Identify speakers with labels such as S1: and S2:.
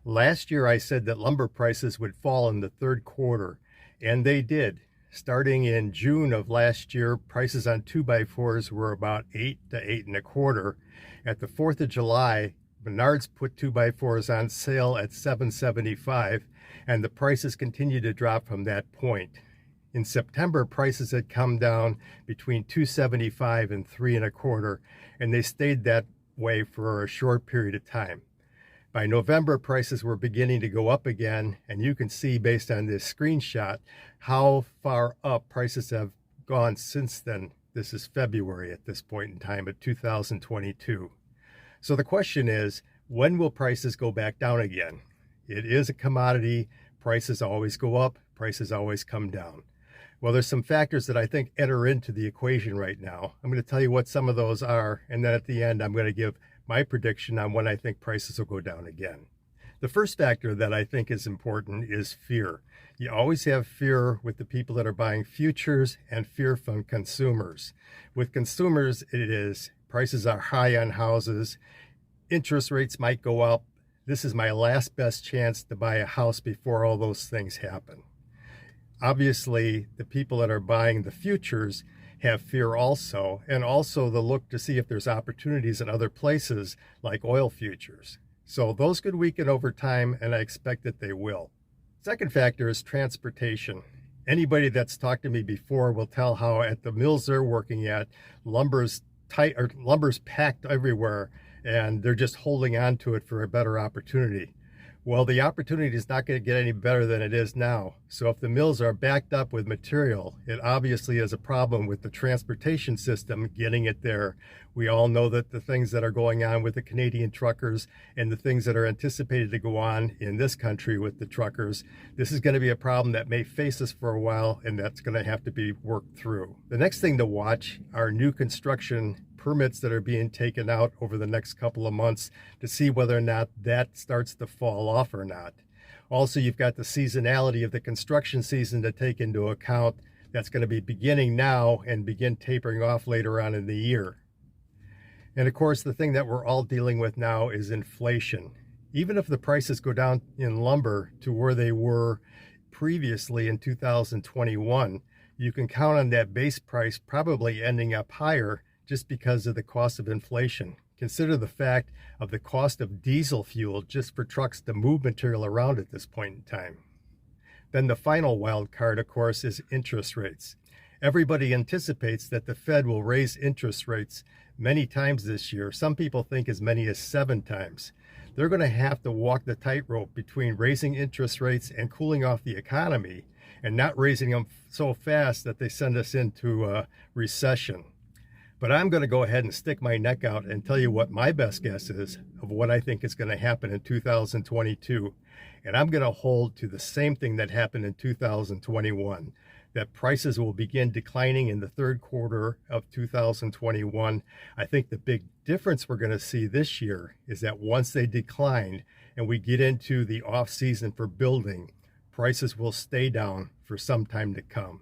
S1: Last year, I said that lumber prices would fall in the third quarter, and they did. Starting in June of last year, prices on 2x4s were about 8 to 8.25. At the 4th of July, Menards put 2x4s on sale at $7.75, and the prices continued to drop from that point. In September, prices had come down between $2.75 and $3.25, and they stayed that way for a short period of time. By November, prices were beginning to go up again, and you can see based on this screenshot how far up prices have gone since then. This is February at this point in time of 2022. So the question is, when will prices go back down again? It is a commodity. Prices always go up, prices always come down. Well, there's some factors that I think enter into the equation right now. I'm going to tell you what some of those are, and then at the end, I'm going to give my prediction on when I think prices will go down again. The first factor that I think is important is fear. You always have fear with the people that are buying futures and fear from consumers. With consumers, it is prices are high on houses, interest rates might go up. This is my last best chance to buy a house before all those things happen. Obviously, the people that are buying the futures have fear also, and also the look to see if there's opportunities in other places like oil futures. So those could weaken over time, and I expect that they will. Second factor is transportation. Anybody that's talked to me before will tell how at the mills they're working at, lumber's tight or lumber's packed everywhere, and they're just holding on to it for a better opportunity. Well, the opportunity is not going to get any better than it is now. So if the mills are backed up with material, it obviously is a problem with the transportation system getting it there. We all know that the things that are going on with the Canadian truckers and the things that are anticipated to go on in this country with the truckers, this is going to be a problem that may face us for a while, and that's going to have to be worked through. The next thing to watch are new construction permits that are being taken out over the next couple of months to see whether or not that starts to fall off or not. Also, you've got the seasonality of the construction season to take into account. That's going to be beginning now and begin tapering off later on in the year. And of course, the thing that we're all dealing with now is inflation. Even if the prices go down in lumber to where they were previously in 2021, you can count on that base price probably ending up higher just because of the cost of inflation. Consider the fact of the cost of diesel fuel just for trucks to move material around at this point in time. Then the final wild card, of course, is interest rates. Everybody anticipates that the Fed will raise interest rates many times this year. Some people think as many as 7 times. They're going to have to walk the tightrope between raising interest rates and cooling off the economy, and not raising them so fast that they send us into a recession. But I'm going to go ahead and stick my neck out and tell you what my best guess is of what I think is going to happen in 2022. And I'm going to hold to the same thing that happened in 2021, that prices will begin declining in the third quarter of 2021. I think the big difference we're going to see this year is that once they decline and we get into the off season for building, prices will stay down for some time to come.